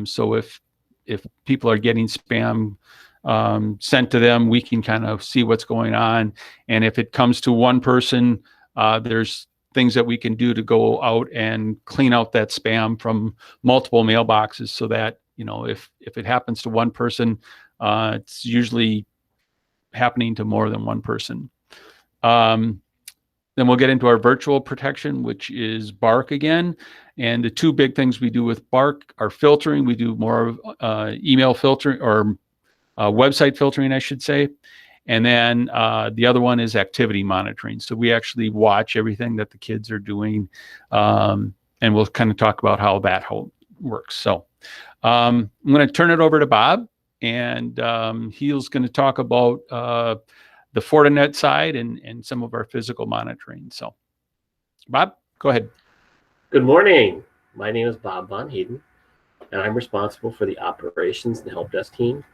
So if people are getting spam sent to them, we can kind of see what's going on. And if it comes to one person, there's things that we can do to go out and clean out that spam from multiple mailboxes, so that, if it happens to one person, it's usually happening to more than one person. Then we'll get into our virtual protection, which is Bark again. And the two big things we do with Bark are filtering. We do more email filtering, or website filtering, I should say. And then the other one is activity monitoring. So we actually watch everything that the kids are doing, and we'll kind of talk about how that works. So I'm going to turn it over to Bob, and he's going to talk about the Fortinet side and some of our physical monitoring. So, Bob, go ahead. Good morning. My name is Bob Von Hayden, and I'm responsible for the operations and help desk team.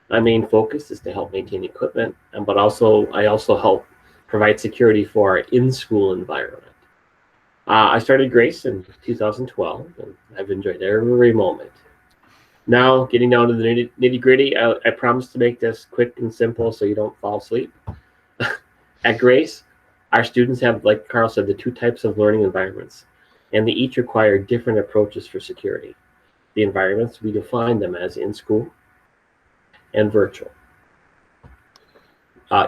My main focus is to help maintain equipment, but I also help provide security for our in-school environment. I started Grace in 2012, and I've enjoyed every moment. Now, getting down to the nitty-gritty, I promise to make this quick and simple so you don't fall asleep. At Grace, our students have, like Carl said, the two types of learning environments, and they each require different approaches for security. The environments, we define them as in-school and virtual.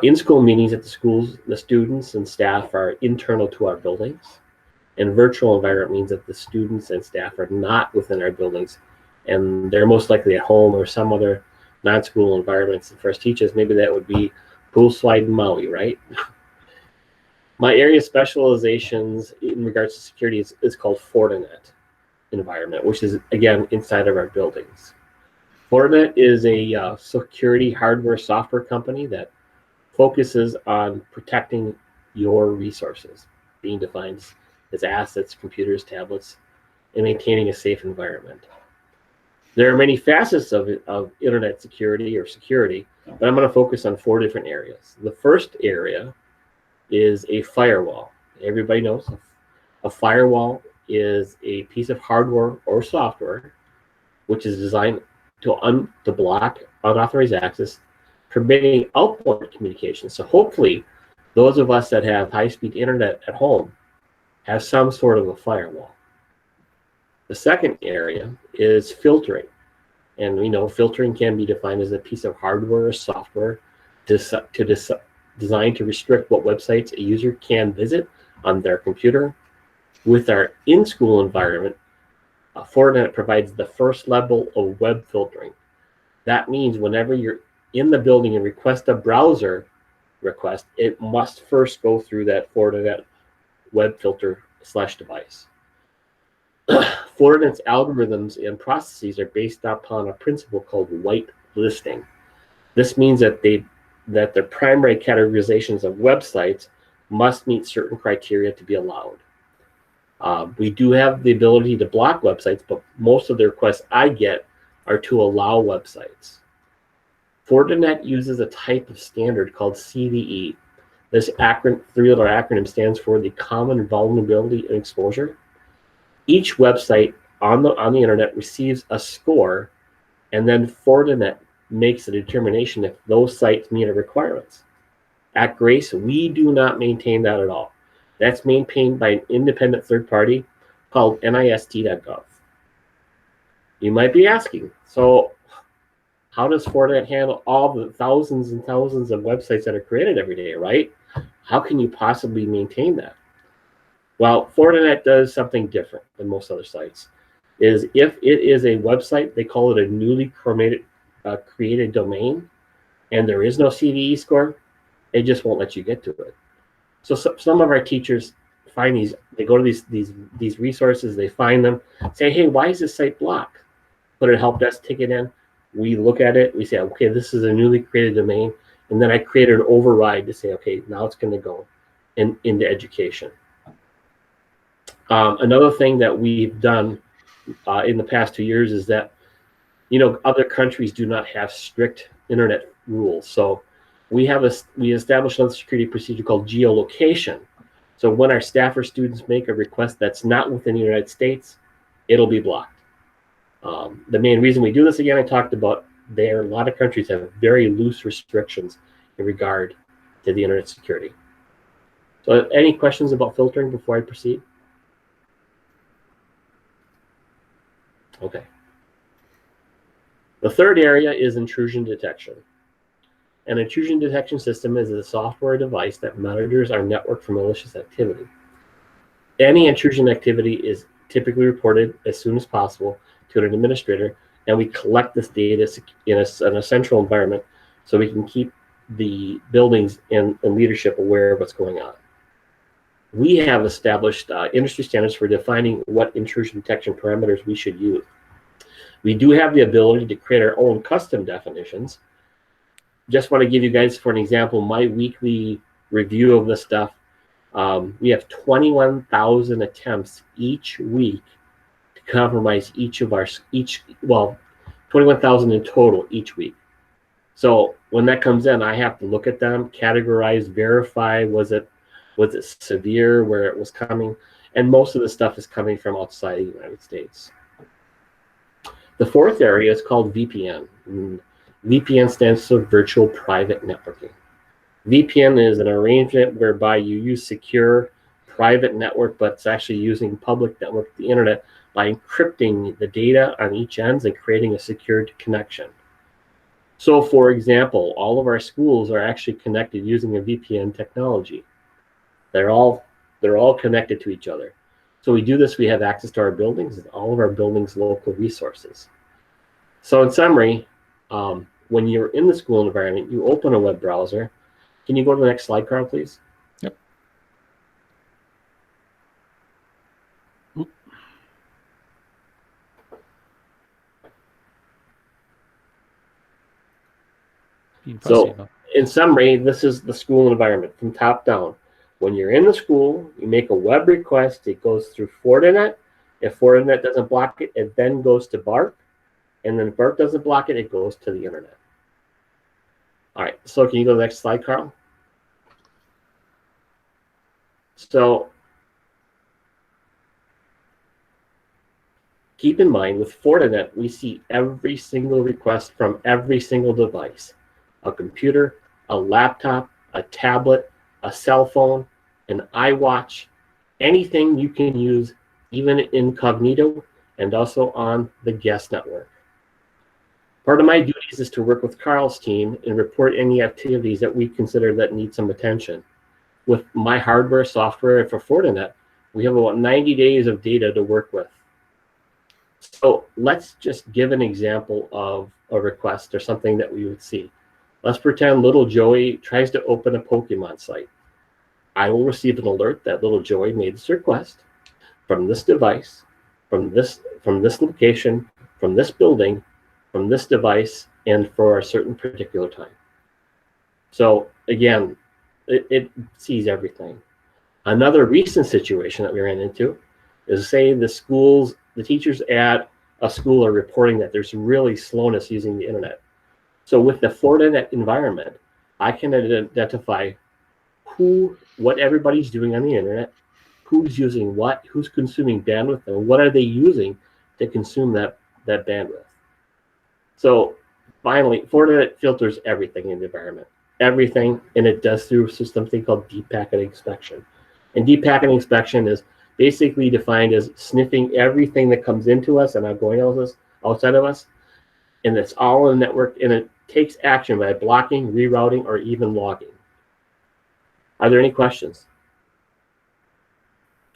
In-school meetings at the schools, the students and staff are internal to our buildings, and virtual environment means that the students and staff are not within our buildings, and they're most likely at home or some other non-school environments. And for us teachers, maybe that would be Poolside in Maui, right? My area of specializations in regards to security is called Fortinet environment, which is, again, inside of our buildings. Fortinet is a security hardware software company that focuses on protecting your resources, being defined as assets, computers, tablets, and maintaining a safe environment. There are many facets of internet security or security, but I'm going to focus on 4 different areas. The first area is a firewall. Everybody knows a firewall is a piece of hardware or software which is designed to block unauthorized access, permitting outward communication. So hopefully those of us that have high-speed internet at home have some sort of a firewall. The second area is filtering. And we know filtering can be defined as a piece of hardware or software designed to restrict what websites a user can visit on their computer. With our in-school environment, Fortinet provides the first level of web filtering. That means whenever you're in the building and request a browser request, it must first go through that Fortinet web filter / device. Fortinet's algorithms and processes are based upon a principle called whitelisting. This means that their primary categorizations of websites must meet certain criteria to be allowed. We do have the ability to block websites, but most of the requests I get are to allow websites. Fortinet uses a type of standard called CVE. This 3-letter acronym stands for the Common Vulnerability and Exposure. Each website on the internet receives a score, and then Fortinet makes a determination if those sites meet our requirements. At Grace, we do not maintain that at all. That's maintained by an independent third party called NIST.gov. You might be asking, so how does Fortinet handle all the thousands and thousands of websites that are created every day, right? How can you possibly maintain that? Well, Fortinet does something different than most other sites. If it is a website, they call it a newly created domain, and there is no CVE score, it just won't let you get to it. So some of our teachers find these, they go to these resources, they find them, say, hey, why is this site blocked? Put a help desk ticket in, we look at it, we say, okay, this is a newly created domain, and then I create an override to say, okay, now it's going to go into education. Another thing that we've done in the past 2 years is that, other countries do not have strict internet rules. So we established another security procedure called geolocation. So when our staff or students make a request that's not within the United States, it'll be blocked. The main reason we do this, again, I talked about there, a lot of countries have very loose restrictions in regard to the internet security. So any questions about filtering before I proceed? Okay. The third area is intrusion detection. An intrusion detection system is a software device that monitors our network for malicious activity. Any intrusion activity is typically reported as soon as possible to an administrator, and we collect this data in a central environment so we can keep the buildings and leadership aware of what's going on. We have established industry standards for defining what intrusion detection parameters we should use. We do have the ability to create our own custom definitions. Just want to give you guys, for an example, my weekly review of this stuff. We have 21,000 attempts each week to compromise well, 21,000 in total each week. So when that comes in, I have to look at them, categorize, verify, was it severe, where it was coming, and most of the stuff is coming from outside the United States. The fourth area is called VPN. VPN stands for Virtual Private Networking. VPN is an arrangement whereby you use secure private network, but it's actually using public network, the internet, by encrypting the data on each ends and creating a secured connection. So for example, all of our schools are actually connected using a VPN technology. They're all connected to each other. So we do this, we have access to our buildings and all of our buildings' local resources. So in summary, when you're in the school environment, you open a web browser. Can you go to the next slide, Carl, please? Yep. So in summary, this is the school environment from top down. When you're in the school, you make a web request, it goes through Fortinet. If Fortinet doesn't block it, it then goes to BARC. And then if BARC doesn't block it, it goes to the internet. All right, so can you go to the next slide, Carl? So keep in mind, with Fortinet, we see every single request from every single device. A computer, a laptop, a tablet, a cell phone, an iWatch, anything you can use, even incognito, and also on the guest network. Part of my duties is to work with Carl's team and report any activities that we consider that need some attention. With my hardware, software for Fortinet, we have about 90 days of data to work with. So let's just give an example of a request or something that we would see. Let's pretend little Joey tries to open a Pokemon site. I will receive an alert that little Joey made this request from this device, from this location, from this building, from this device, and for a certain particular time. So again, it sees everything. Another recent situation that we ran into is, say the teachers at a school are reporting that there's really slowness using the internet. So with the Fortinet environment, I can identify what everybody's doing on the internet, who's using what, who's consuming bandwidth, and what are they using to consume that bandwidth. So finally, Fortinet filters everything in the environment, everything, and it does through something called deep packet inspection. And deep packet inspection is basically defined as sniffing everything that comes into us and outgoing outside of us, and it's all in the network, and it takes action by blocking, rerouting, or even logging. Are there any questions?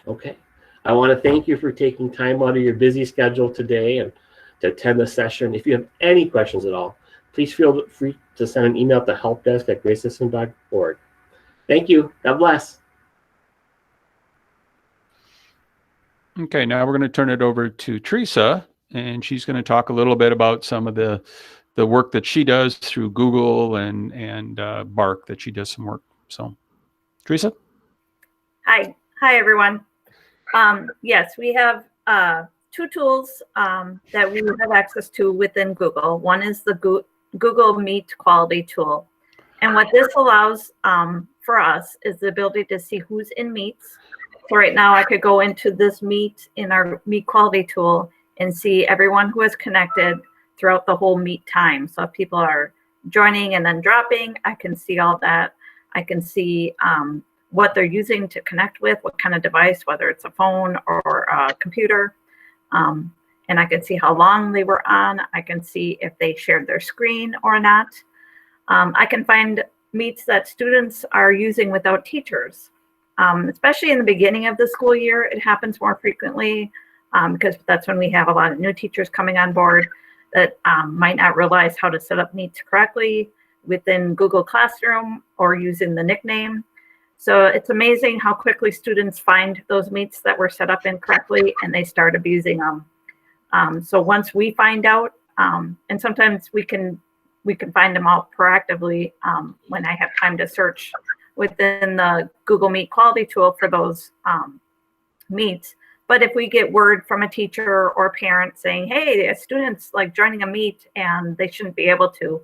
Okay. I want to thank you for taking time out of your busy schedule today and to attend the session. If you have any questions at all, please feel free to send an email to helpdesk@gracesystem.org. Thank you. God bless. Okay, now we're going to turn it over to Teresa, and she's going to talk a little bit about some of the work that she does through Google and BARC, that she does some work. So, Teresa? Hi, everyone. Yes, we have two tools that we have access to within Google. One is the Google Meet Quality Tool. And what this allows for us is the ability to see who's in meets. So right now I could go into this meet in our Meet Quality Tool and see everyone who is connected throughout the whole Meet time. So if people are joining and then dropping, I can see all that. I can see what they're using to connect with, what kind of device, whether it's a phone or a computer. And I can see how long they were on. I can see if they shared their screen or not. I can find Meets that students are using without teachers. Especially in the beginning of the school year, it happens more frequently because that's when we have a lot of new teachers coming on board that might not realize how to set up Meets correctly within Google Classroom or using the nickname. So it's amazing how quickly students find those Meets that were set up incorrectly and they start abusing them. So once we find out, and sometimes we can find them out proactively when I have time to search within the Google Meet quality tool for those Meets. But if we get word from a teacher or a parent saying, hey, a student's like joining a Meet and they shouldn't be able to,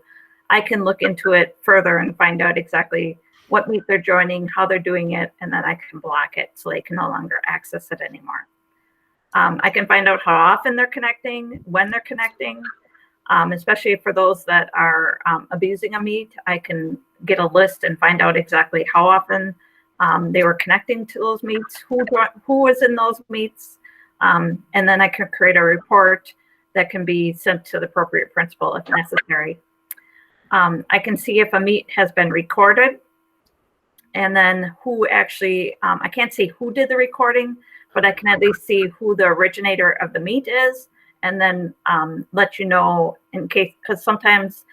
I can look into it further and find out exactly what Meet they're joining, how they're doing it, and then I can block it so they can no longer access it anymore. I can find out how often they're connecting, when they're connecting, especially for those that are abusing a Meet. I can get a list and find out exactly how often they were connecting to those Meets, who was in those Meets, and then I can create a report that can be sent to the appropriate principal if necessary. I can see if a Meet has been recorded, and then who actually, I can't see who did the recording, but I can at least see who the originator of the Meet is, and then let you know in case, because sometimes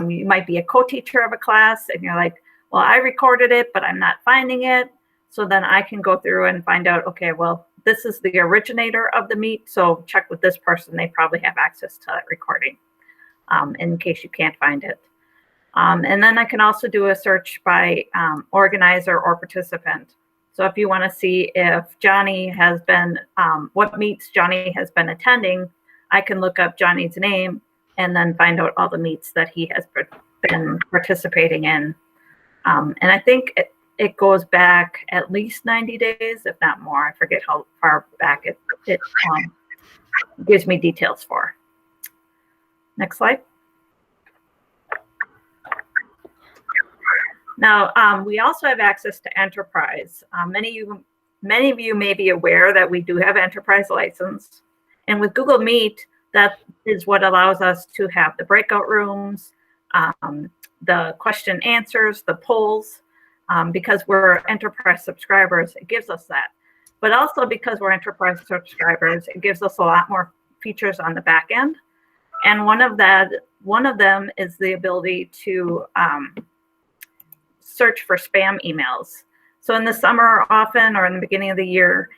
you might be a co-teacher of a class and you're like, well, I recorded it, but I'm not finding it. So then I can go through and find out, okay, well, this is the originator of the Meet, so check with this person. They probably have access to that recording in case you can't find it. And then I can also do a search by organizer or participant. So if you want to see if Johnny has been, what Meets Johnny has been attending, I can look up Johnny's name and then find out all the Meets that he has been participating in. And I think it goes back at least 90 days, if not more. I forget how far back it gives me details for. Next slide. Now, we also have access to Enterprise. Many of you may be aware that we do have Enterprise license. And with Google Meet, that is what allows us to have the breakout rooms, the question answers, the polls. Because we're Enterprise subscribers, it gives us that. But also because we're Enterprise subscribers, it gives us a lot more features on the back end. And one of them is the ability to search for spam emails. So in the summer often, or in the beginning of the year,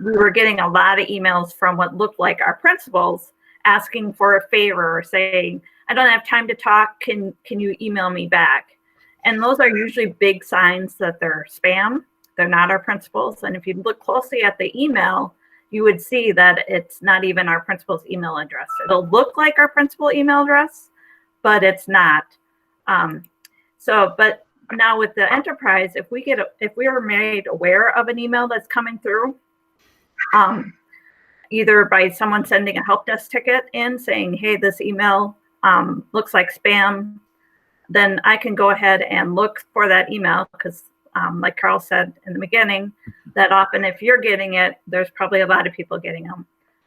we were getting a lot of emails from what looked like our principals asking for a favor or saying, I don't have time to talk, can you email me back? And those are usually big signs that they're spam. They're not our principals. And if you look closely at the email, you would see that it's not even our principal's email address. It'll look like our principal email address, but it's not. But now with the Enterprise, if we are made aware of an email that's coming through, either by someone sending a help desk ticket in saying, hey, this email looks like spam, then I can go ahead and look for that email because like Carl said in the beginning, that often if you're getting it, there's probably a lot of people getting them.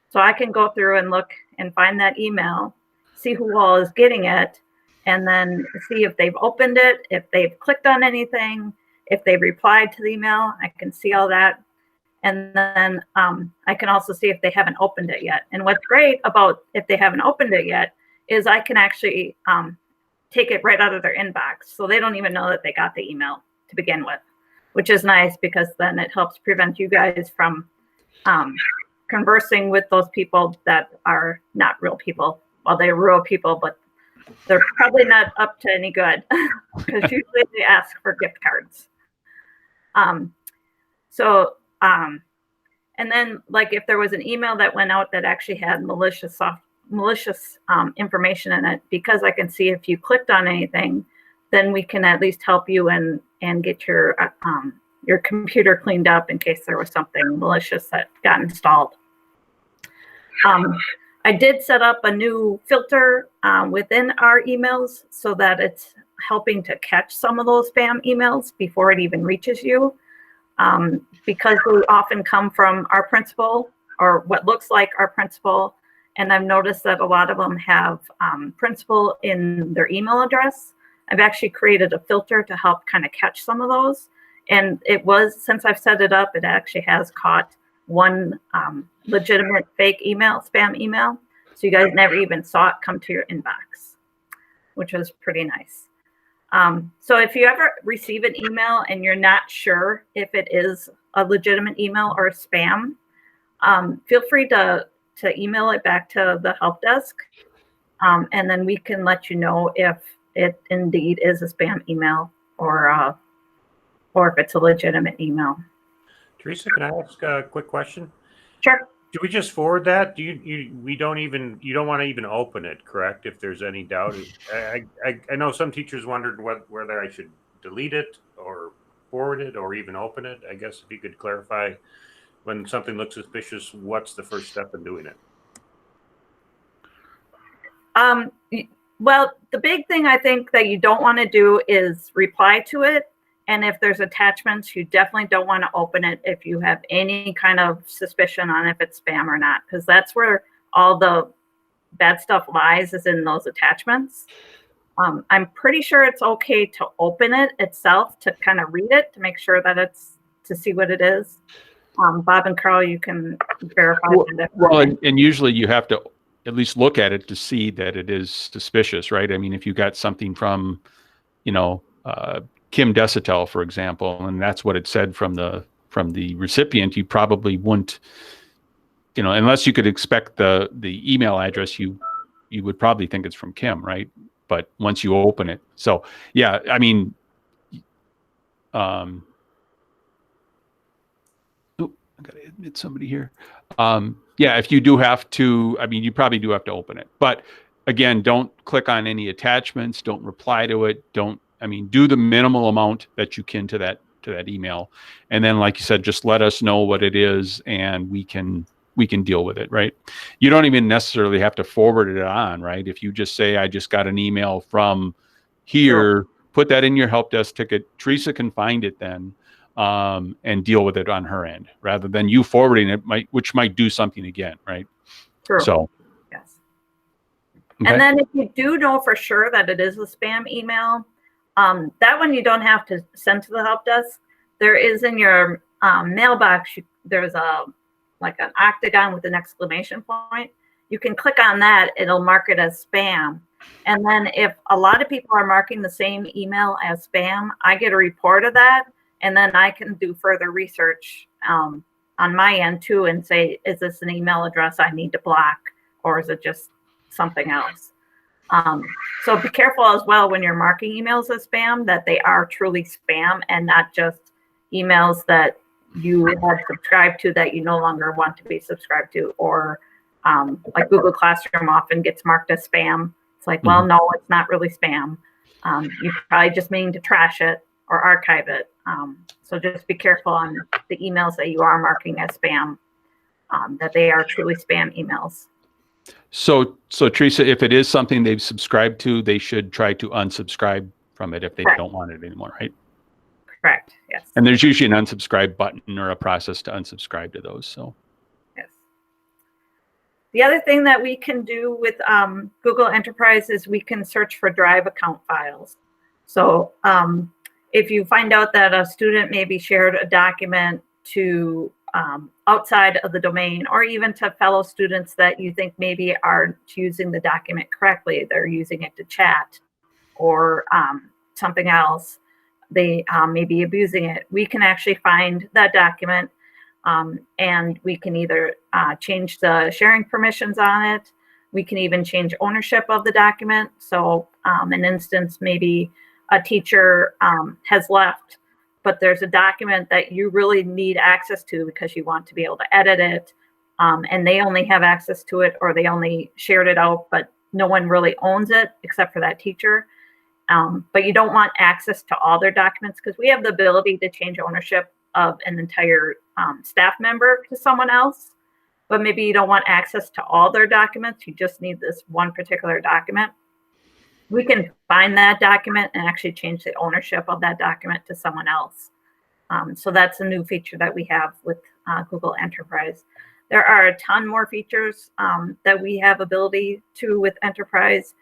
So I can go through and look and find that email, see who all is getting it, and then see if they've opened it, if they've clicked on anything, if they've replied to the email. I can see all that. And then I can also see if they haven't opened it yet. And what's great about if they haven't opened it yet is I can actually take it right out of their inbox. So they don't even know that they got the email to begin with, which is nice because then it helps prevent you guys from conversing with those people that are not real people. Well, they're real people, but they're probably not up to any good because usually they ask for gift cards. And then like if there was an email that went out that actually had malicious information in it, because I can see if you clicked on anything, then we can at least help you and get your computer cleaned up in case there was something malicious that got installed. I did set up a new filter within our emails so that it's helping to catch some of those spam emails before it even reaches you. Because they often come from our principal or what looks like our principal. And I've noticed that a lot of them have principal in their email address. I've actually created a filter to help kind of catch some of those. And it was, since I've set it up, it actually has caught one legitimate fake email, spam email. So you guys never even saw it come to your inbox, which was pretty nice. So if you ever receive an email and you're not sure if it is a legitimate email or spam, feel free to email it back to the help desk. And then we can let you know if it indeed is a spam email or if it's a legitimate email. Teresa, can I ask a quick question? Sure. Do we just forward that? You don't want to even open it, correct? If there's any doubt, I know some teachers wondered whether I should delete it or forward it or even open it. I guess if you could clarify, when something looks suspicious, what's the first step in doing it? Well, the big thing I think that you don't want to do is reply to it. And if there's attachments, you definitely don't want to open it if you have any kind of suspicion on if it's spam or not, because that's where all the bad stuff lies, is in those attachments. I'm pretty sure it's okay to open it itself, to kind of read it, to make sure that it's, to see what it is. Bob and Carl, you can verify. Well, and usually you have to at least look at it to see that it is suspicious, right? I mean, if you got something from, Kim Desitel, for example, and that's what it said from the recipient, you probably wouldn't, unless you could expect the email address, you would probably think it's from Kim, right? But once you open it, so yeah, I mean, I gotta admit somebody here. Yeah, if you do have to, I mean, you probably do have to open it, but again, don't click on any attachments, don't reply to it, do the minimal amount that you can to that email. And then, like you said, just let us know what it is and we can deal with it, right? You don't even necessarily have to forward it on, right? If you just say, I just got an email from here, sure, put that in your help desk ticket. Teresa can find it then and deal with it on her end, rather than you forwarding it, which might do something again, right? True. So, yes. Okay. And then if you do know for sure that it is a spam email, that one you don't have to send to the help desk. There is in your mailbox, there's like an octagon with an exclamation point. You can click on that. It'll mark it as spam. And then if a lot of people are marking the same email as spam, I get a report of that. And then I can do further research on my end too and say, is this an email address I need to block, or is it just something else? So be careful as well when you're marking emails as spam, that they are truly spam and not just emails that you had subscribed to that you no longer want to be subscribed to, or like Google Classroom often gets marked as spam. It's like, well, no, it's not really spam. You probably just mean to trash it or archive it. So just be careful on the emails that you are marking as spam, that they are truly spam emails. So Teresa, if it is something they've subscribed to, they should try to unsubscribe from it if they don't want it anymore, right? Correct. Yes. And there's usually an unsubscribe button or a process to unsubscribe to those. So. Yes. The other thing that we can do with Google Enterprise is we can search for Drive account files. So if you find out that a student maybe shared a document to outside of the domain, or even to fellow students that you think maybe aren't using the document correctly, they're using it to chat or something else, they may be abusing it, we can actually find that document and we can either change the sharing permissions on it. We can even change ownership of the document. So an instance, maybe a teacher has left, but there's a document that you really need access to because you want to be able to edit it, and they only have access to it, or they only shared it out, but no one really owns it except for that teacher. But you don't want access to all their documents, because we have the ability to change ownership of an entire staff member to someone else. but maybe you don't want access to all their documents. You just need this one particular document. We can find that document and actually change the ownership of that document to someone else. So that's a new feature that we have with Google Enterprise. There are a ton more features that we have ability to with Enterprise,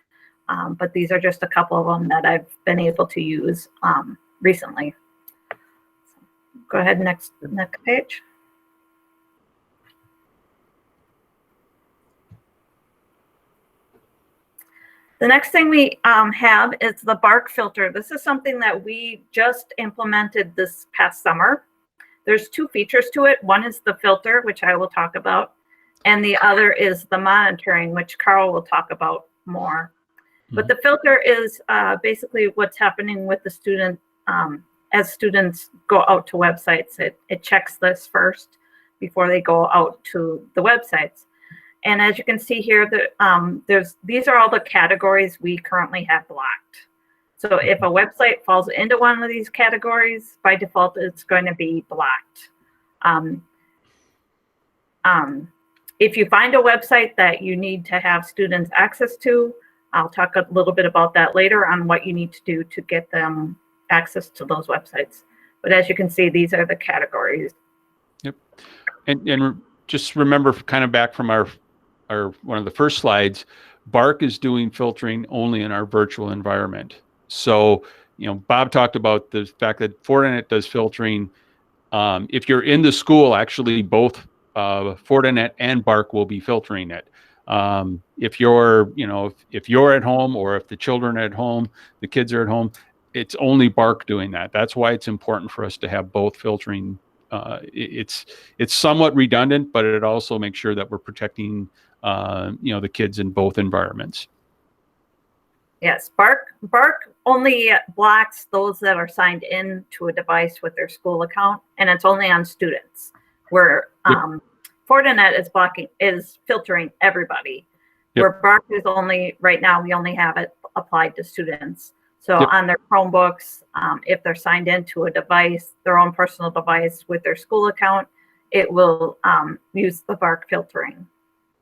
but these are just a couple of them that I've been able to use recently. So go ahead, next page. The next thing we have is the Bark filter. This is something that we just implemented this past summer. There's two features to it. One is the filter, which I will talk about, and the other is the monitoring, which Carl will talk about more. But the filter is basically what's happening with the student as students go out to websites. It checks this first before they go out to the websites. And as you can see here, these are all the categories we currently have blocked. So if a website falls into one of these categories, by default, it's going to be blocked. If you find a website that you need to have students access to, I'll talk a little bit about that later on what you need to do to get them access to those websites. But as you can see, these are the categories. Yep. And just remember, kind of back from our one of the first slides, Bark is doing filtering only in our virtual environment. So, Bob talked about the fact that Fortinet does filtering. If you're in the school, actually both Fortinet and Bark will be filtering it. If you're, if you're at home, or if the children are at home, the kids are at home, it's only Bark doing that. That's why it's important for us to have both filtering. It's somewhat redundant, but it also makes sure that we're protecting the kids in both environments. Yes, Bark only blocks those that are signed in to a device with their school account, and it's only on students. Where Fortinet is filtering everybody. Yep. Where Bark is only, right now, we only have it applied to students. So on their Chromebooks, if they're signed into a device, their own personal device with their school account, it will use the Bark filtering.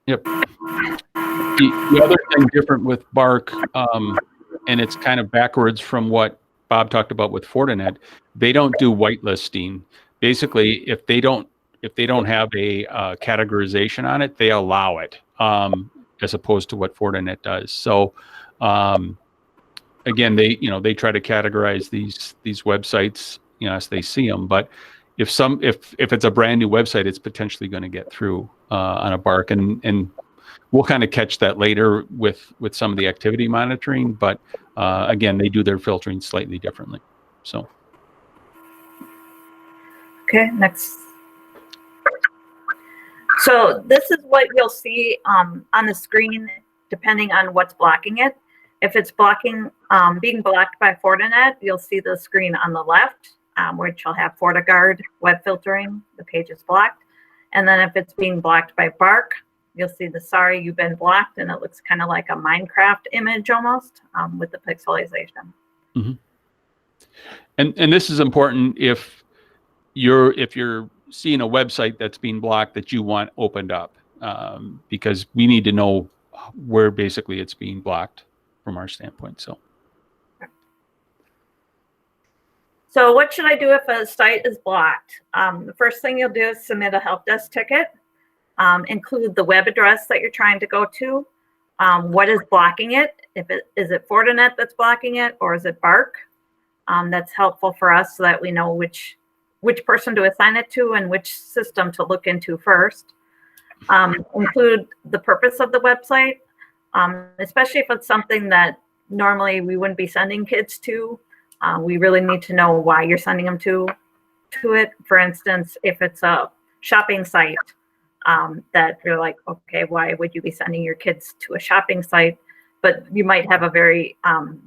Yep. The other thing different with Bark, and it's kind of backwards from what Bob talked about with Fortinet, they don't do whitelisting. Basically, if they don't have a categorization on it, they allow it, as opposed to what Fortinet does. So, again, they try to categorize these websites, as they see them. But if it's a brand new website, it's potentially going to get through on a Bark, and we'll kind of catch that later with some of the activity monitoring. But again, they do their filtering slightly differently. So. Okay, next. So this is what you'll see on the screen, depending on what's blocking it. If it's being blocked by Fortinet, you'll see the screen on the left, which will have FortiGuard web filtering. The page is blocked. And then if it's being blocked by Bark, you'll see the sorry, you've been blocked, and it looks kind of like a Minecraft image almost, with the pixelization. Mm-hmm. And this is important if you're seeing a website that's being blocked that you want opened up, because we need to know where basically it's being blocked from our standpoint. So what should I do if a site is blocked? The first thing you'll do is submit a help desk ticket. Include the web address that you're trying to go to. What is blocking it? Is it Fortinet that's blocking it, or is it Bark? That's helpful for us so that we know which person to assign it to and which system to look into first. Include the purpose of the website, especially if it's something that normally we wouldn't be sending kids to. We really need to know why you're sending them to it. For instance, if it's a shopping site, that you're like, okay, why would you be sending your kids to a shopping site? But you might have a very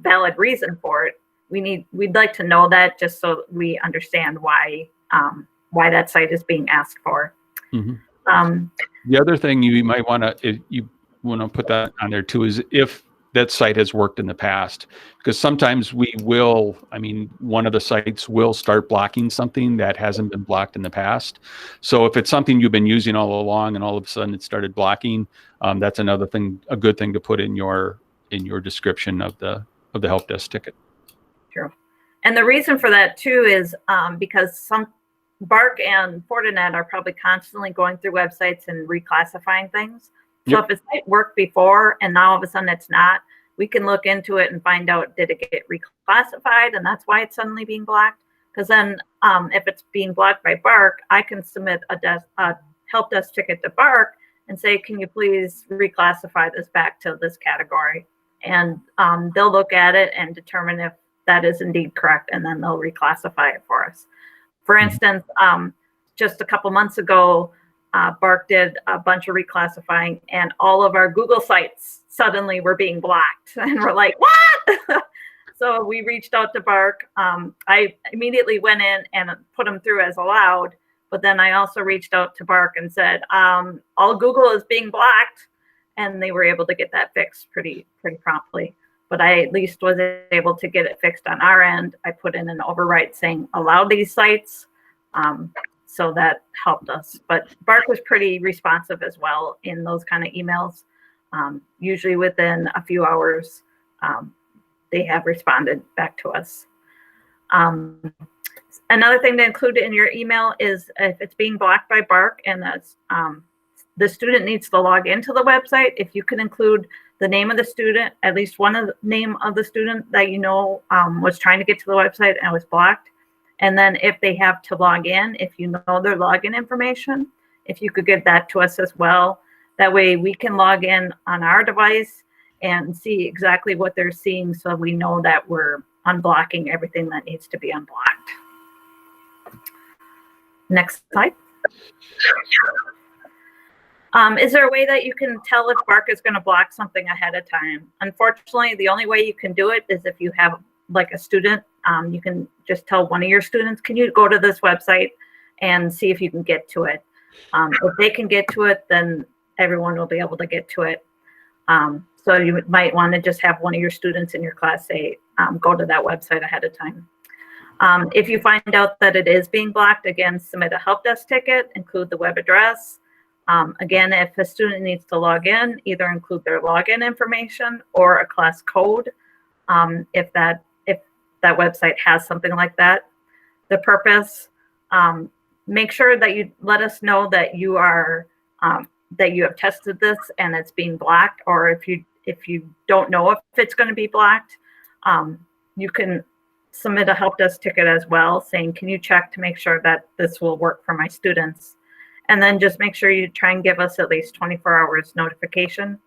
valid reason for it. We'd like to know that, just so we understand why that site is being asked for. Mm-hmm. The other thing you might want to, if you want to put that on there too, is if that site has worked in the past, because sometimes we will, one of the sites will start blocking something that hasn't been blocked in the past. So if it's something you've been using all along and all of a sudden it started blocking, that's another thing, a good thing to put in your description of the help desk ticket. True. And the reason for that too is because some Bark and Fortinet are probably constantly going through websites and reclassifying things. So Yep. if a site worked before and now all of a sudden it's not, we can look into it and find out, did it get reclassified and that's why it's suddenly being blocked? Because then if it's being blocked by Bark, I can submit a help desk ticket to Bark and say, can you please reclassify this back to this category? And they'll look at it and determine if that is indeed correct, and then they'll reclassify it for us. For instance, just a couple months ago, Bark did a bunch of reclassifying, and all of our Google sites suddenly were being blocked. And we're like, what? So we reached out to Bark. I immediately went in and put them through as allowed, but then I also reached out to Bark and said, all Google is being blocked, and they were able to get that fixed pretty promptly. But I at least was able to get it fixed on our end. I put in an override saying allow these sites. So that helped us. But Bark was pretty responsive as well in those kind of emails. Usually within a few hours, they have responded back to us. Another thing to include in your email is if it's being blocked by Bark and that's, the student needs to log into the website, if you can include the name of the student, at least one of the name of the student that you know was trying to get to the website and was blocked. And then if they have to log in, if you know their login information, if you could give that to us as well. That way we can log in on our device and see exactly what they're seeing, so we know that we're unblocking everything that needs to be unblocked. Next slide. Is there a way that you can tell if Bark is going to block something ahead of time? Unfortunately, the only way you can do it is if you have like a student. You can just tell one of your students, can you go to this website and see if you can get to it? If they can get to it, then everyone will be able to get to it. So you might want to just have one of your students in your class say, go to that website ahead of time. If you find out that it is being blocked, again, submit a help desk ticket, include the web address. Again, if a student needs to log in, either include their login information or a class code, if that website has something like that. The purpose, make sure that you let us know that you are that you have tested this and it's being blocked, or if you don't know if it's going to be blocked, you can submit a help desk ticket as well, saying, can you check to make sure that this will work for my students? And then just make sure you try and give us at least 24 hours notification,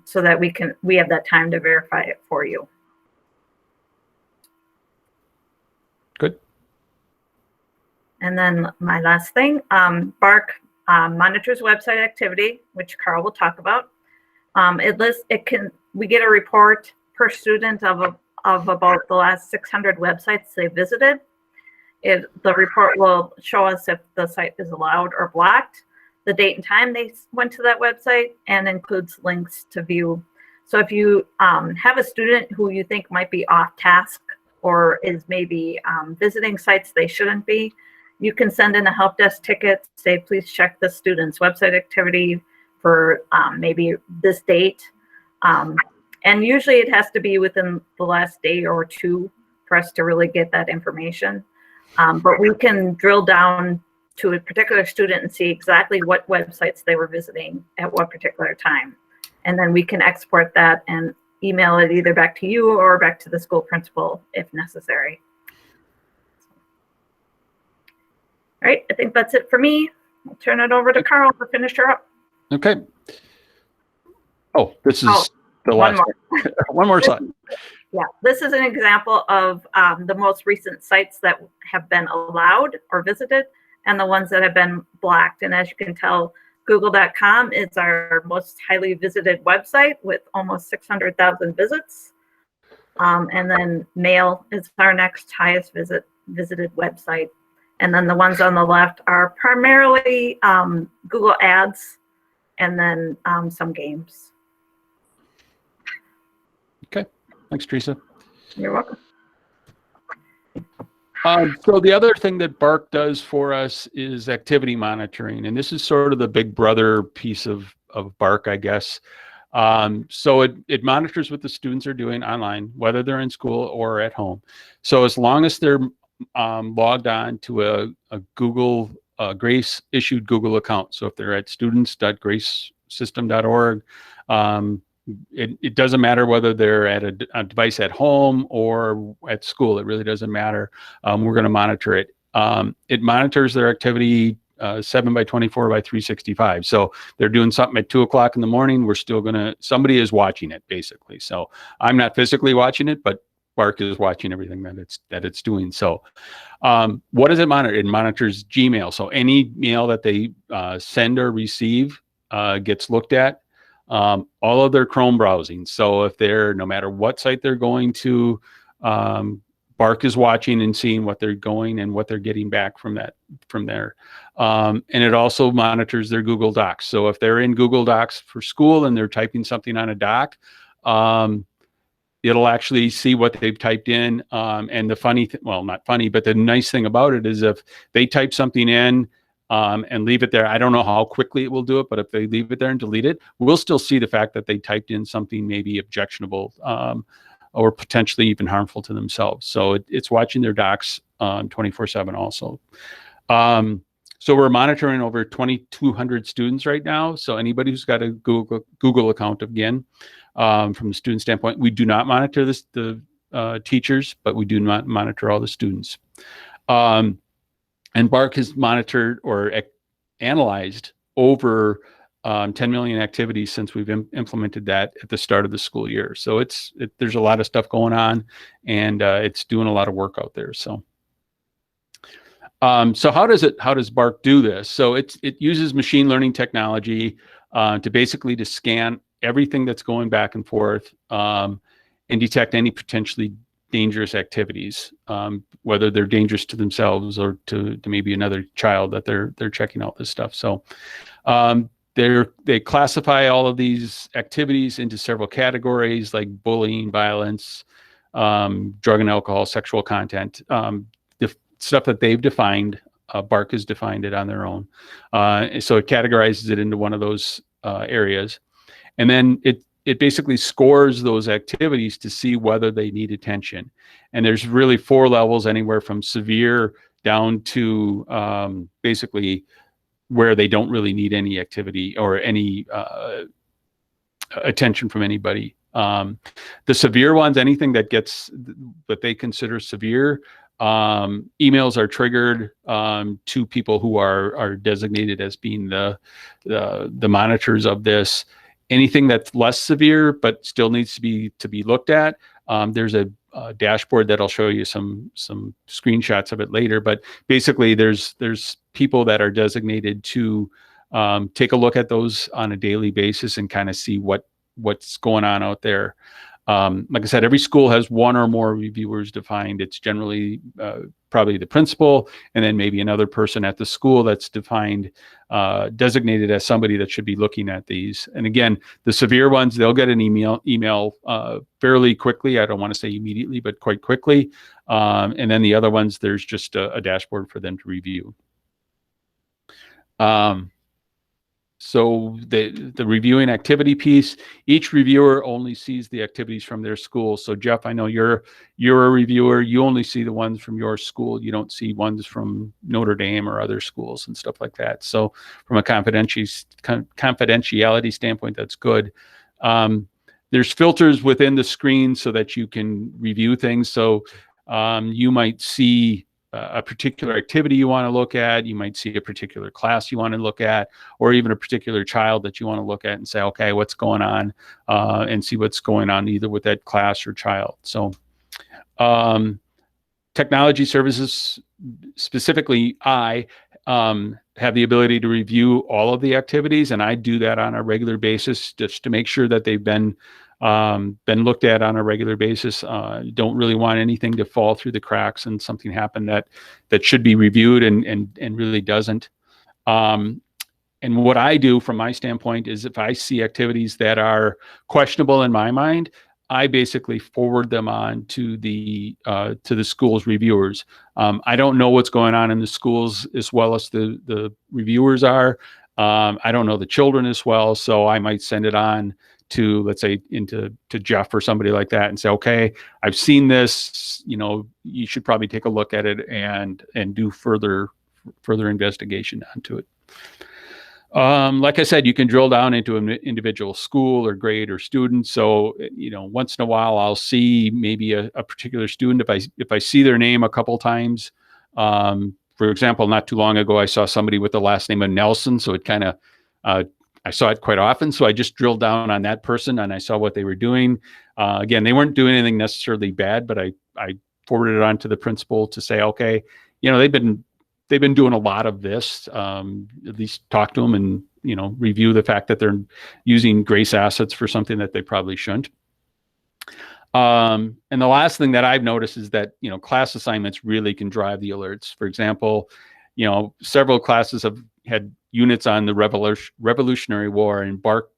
so that we have that time to verify it for you. Good. And then my last thing, Bark monitors website activity, which Carl will talk about. We get a report per student of about the last 600 websites they visited. The report will show us if the site is allowed or blocked, the date and time they went to that website, and includes links to view. So if you have a student who you think might be off task or is maybe visiting sites they shouldn't be, you can send in a help desk ticket, say, please check the student's website activity for maybe this date. And usually it has to be within the last day or two for us to really get that information. But we can drill down to a particular student and see exactly what websites they were visiting at what particular time. And then we can export that and email it either back to you or back to the school principal if necessary. All right, I think that's it for me. I'll turn it over to Carl to finish her up. Okay. Oh, this is the last one more slide. Yeah, this is an example of the most recent sites that have been allowed or visited and the ones that have been blocked. And as you can tell, google.com is our most highly visited website with almost 600,000 visits. And then Mail is our next highest visited website. And then the ones on the left are primarily Google Ads and then some games. Thanks, Teresa. You're welcome. So the other thing that Bark does for us is activity monitoring, and this is sort of the big brother piece of Bark, I guess. So it monitors what the students are doing online, whether they're in school or at home. So as long as they're logged on to a Google Grace issued Google account, so if they're at students.gracesystem.org, it doesn't matter whether they're at a device at home or at school. It really doesn't matter. We're going to monitor it. It monitors their activity 7 by 24 by 365. So they're doing something at 2 o'clock in the morning. We're still somebody is watching it basically. So I'm not physically watching it, but Bark is watching everything that it's doing. So what does it monitor? It monitors Gmail. So any mail that they send or receive gets looked at. All of their Chrome browsing. So if no matter what site they're going to, Bark is watching and seeing what they're going and what they're getting back from there. And it also monitors their Google Docs. So if they're in Google Docs for school and they're typing something on a doc, it'll actually see what they've typed in. And the not funny, but the nice thing about it is if they type something in and leave it there, I don't know how quickly it will do it, but if they leave it there and delete it, we'll still see the fact that they typed in something maybe objectionable or potentially even harmful to themselves. So it's watching their docs 24/7 also. So we're monitoring over 2,200 students right now. So anybody who's got a Google account, again, from the student standpoint, we do not monitor the teachers, but we do not monitor all the students. And Bark has monitored or analyzed over 10 million activities since we've implemented that at the start of the school year. So there's a lot of stuff going on, and it's doing a lot of work out there. So, how does Bark do this? So it uses machine learning technology to scan everything that's going back and forth and detect any potentially dangerous activities, whether they're dangerous to themselves or to maybe another child that they're checking out this stuff. So they classify all of these activities into several categories like bullying, violence, drug and alcohol, sexual content, the stuff that they've defined. Bark has defined it on their own. So it categorizes it into one of those areas. And then it basically scores those activities to see whether they need attention. And there's really 4 levels, anywhere from severe down to basically where they don't really need any activity or any attention from anybody. The severe ones, anything that they consider severe, emails are triggered to people who are designated as being the monitors of this. Anything that's less severe but still needs to be looked at, there's a dashboard that I'll show you some screenshots of it later. But basically, there's people that are designated to take a look at those on a daily basis and kind of see what's going on out there. Like I said, every school has one or more reviewers defined. It's generally probably the principal, and then maybe another person at the school that's defined, designated as somebody that should be looking at these. And again, the severe ones, they'll get an email fairly quickly. I don't want to say immediately, but quite quickly. And then the other ones, there's just a dashboard for them to review. So the reviewing activity piece, each reviewer only sees the activities from their school. So Jeff, I know you're a reviewer. You only see the ones from your school. You don't see ones from Notre Dame or other schools and stuff like that. So from a confidentiality standpoint, that's good. There's filters within the screen so that you can review things. So you might see a particular activity you want to look at, you might see a particular class you want to look at, or even a particular child that you want to look at and say, okay, what's going on, and see what's going on either with that class or child. So technology services, specifically I have the ability to review all of the activities, and I do that on a regular basis just to make sure that they've been looked at on a regular basis. Don't really want anything to fall through the cracks and something happen that should be reviewed and really doesn't. And what I do from my standpoint is if I see activities that are questionable in my mind, I basically forward them on to the school's reviewers. I don't know what's going on in the schools as well as the reviewers are. I don't know the children as well, so I might send it on to, let's say, to Jeff or somebody like that and say, okay, I've seen this, you should probably take a look at it and do further investigation onto it. Like I said, you can drill down into an individual school or grade or student. So, once in a while I'll see maybe a particular student. If I see their name a couple times, for example, not too long ago, I saw somebody with the last name of Nelson. So it kind of, I saw it quite often. So I just drilled down on that person and I saw what they were doing. Again, they weren't doing anything necessarily bad, but I forwarded it on to the principal to say, okay, they've been doing a lot of this, at least talk to them and, review the fact that they're using Grace assets for something that they probably shouldn't. And the last thing that I've noticed is that, class assignments really can drive the alerts. For example, several classes have had units on the Revolutionary War, and BARC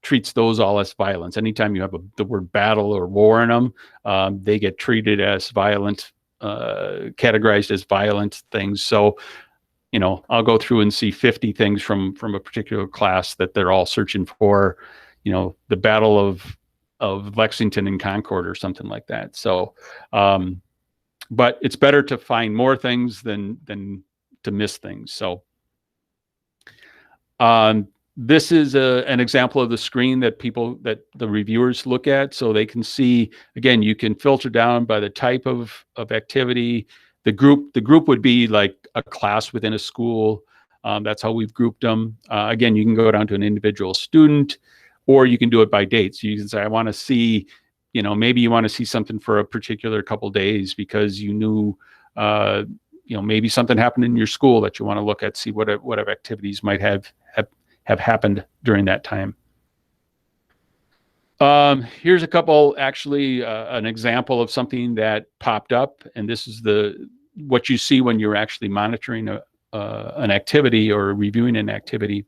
treats those all as violence. Anytime you have the word battle or war in them, they get treated as violent, categorized as violent things. So, I'll go through and see 50 things from a particular class that they're all searching for, the Battle of Lexington and Concord or something like that. So, but it's better to find more things than to miss things. So, this is an example of the screen that the reviewers look at, so they can see. Again, you can filter down by the type of activity. The group would be like a class within a school. That's how we've grouped them. Again, you can go down to an individual student, or you can do it by date. So you can say, I want to see, maybe you want to see something for a particular couple days because you knew, maybe something happened in your school that you want to look at, see what activities might have happened during that time. Here's a couple, actually, an example of something that popped up, and this is what you see when you're actually monitoring an activity or reviewing an activity.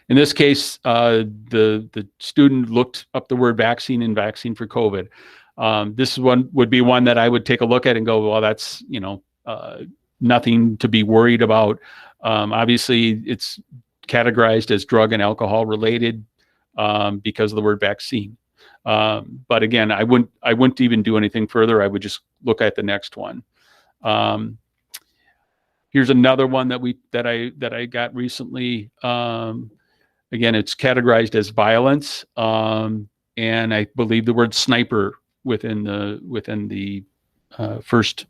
In this case, the student looked up the word vaccine and vaccine for COVID. This would be one that I would take a look at and go, well, that's nothing to be worried about. Obviously, it's categorized as drug and alcohol related because of the word vaccine. But again, I wouldn't even do anything further. I would just look at the next one. Here's another one that I got recently. Again, it's categorized as violence, and I believe the word sniper within the first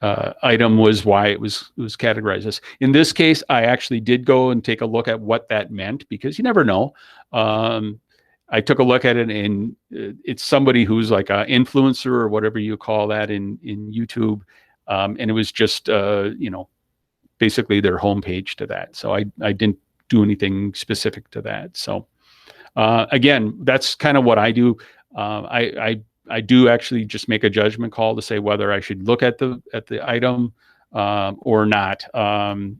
item was why it was categorized as. In this case, I actually did go and take a look at what that meant, because you never know. I took a look at it, and it's somebody who's like an influencer or whatever you call that in YouTube, and it was just basically their homepage to that. So I didn't do anything specific to that. So again, that's kind of what I do. I do actually just make a judgment call to say whether I should look at the item or not. And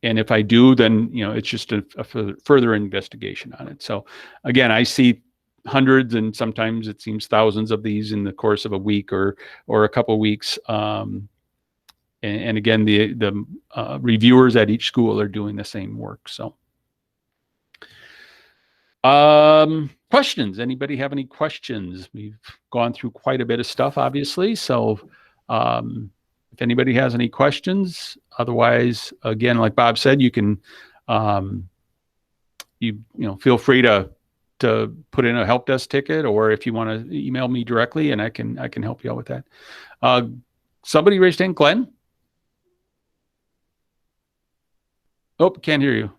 if I do, then it's just a further investigation on it. So again, I see hundreds and sometimes it seems thousands of these in the course of a week or a couple of weeks. And again, the reviewers at each school are doing the same work. So, questions? Anybody have any questions? We've gone through quite a bit of stuff, obviously. So, if anybody has any questions, otherwise, again, like Bob said, you can, feel free to put in a help desk ticket, or if you want to email me directly, and I can help you out with that. Somebody raised hand, Glenn. Oh, can't hear you.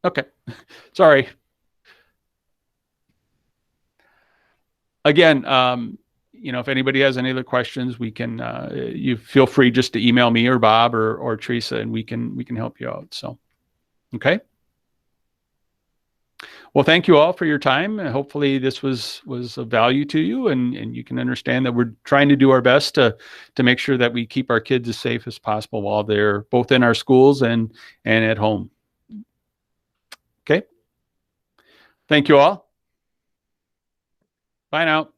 Okay, sorry. Again, if anybody has any other questions, we can. You feel free just to email me or Bob or Teresa, and we can help you out. So, okay. Well, thank you all for your time. And hopefully this was of value to you, and you can understand that we're trying to do our best to make sure that we keep our kids as safe as possible while they're both in our schools and at home. Okay. Thank you all. Bye now.